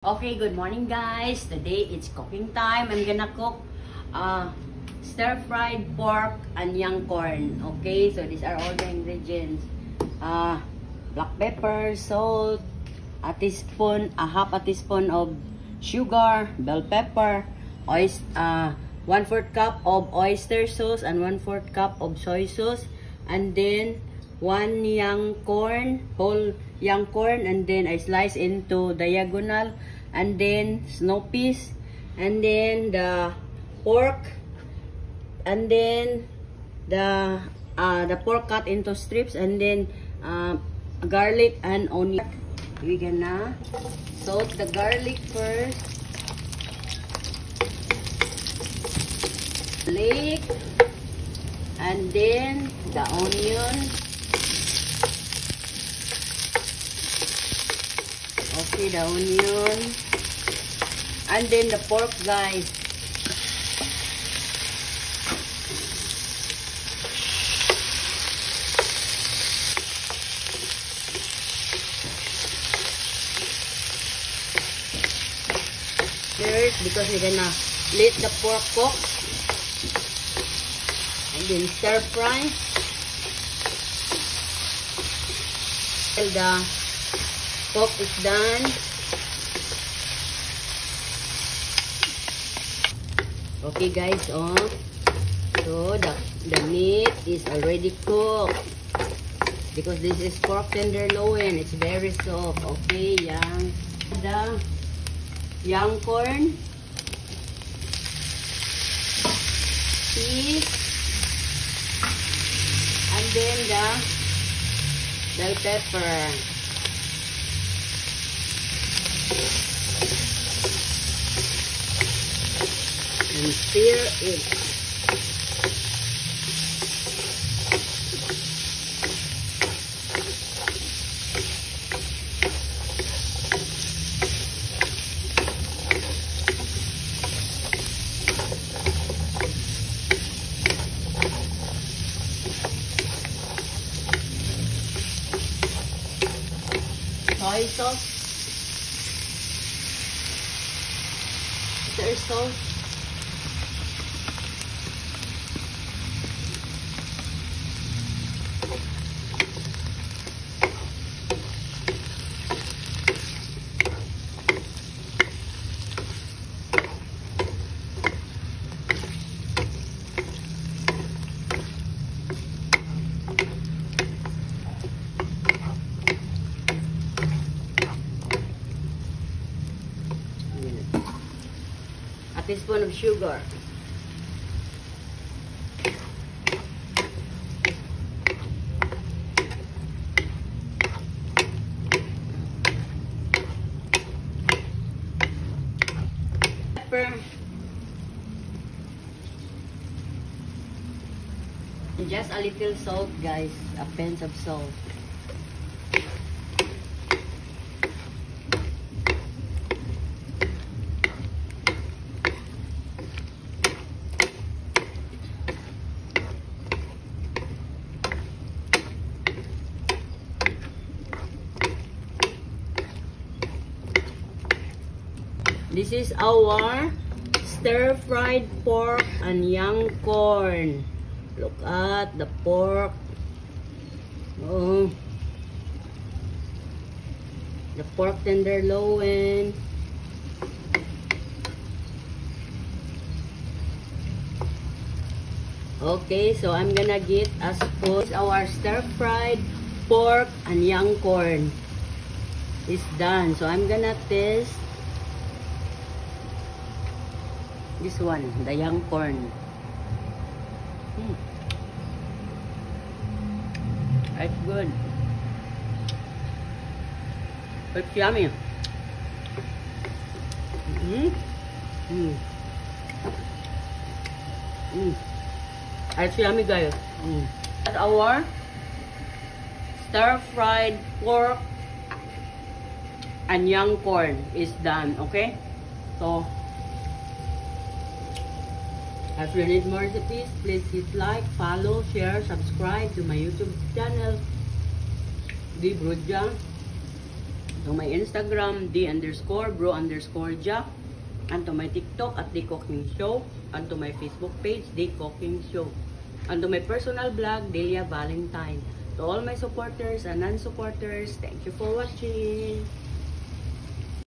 Okay, good morning guys. Today it's cooking time. I'm gonna cook stir-fried pork and young corn. Okay, so these are all the ingredients. Black pepper, salt, half a teaspoon of sugar, bell pepper, 1/4 cup of oyster sauce and 1/4 cup of soy sauce, and then one young corn, whole young corn, and then I slice into diagonal, and then snow peas, and then the pork, and then the pork cut into strips, and then garlic and onion. We're gonna salt the garlic first, garlic, and then the onion. Okay, the onion, and then the pork, guys. First, because we're gonna let the pork cook, and then stir fry till the pork is done. Okay guys, so the meat is already cooked because this is pork tenderloin. It's very soft. Okay, the young corn, peas, and then the bell pepper. And stir it. Soy sauce, soy sauce, a teaspoon of sugar, pepper, and just a little salt, guys, a pinch of salt. This is our stir-fried pork and young corn. Look at the pork. Oh, the pork tenderloin. Okay, so I'm gonna get a spoon. Our stir-fried pork and young corn is done. So I'm gonna taste this one, the young corn. It's good. It's yummy. It's yummy, guys. Our stir-fried pork and young corn is done. Okay, so if you need more recipes, please hit like, follow, share, subscribe to my YouTube channel, Di Brudja. To my Instagram, D_bro_jack. And to my TikTok at The Cooking Show. And to my Facebook page, The Cooking Show. And to my personal blog, Delia Valentine. To all my supporters and non-supporters, thank you for watching.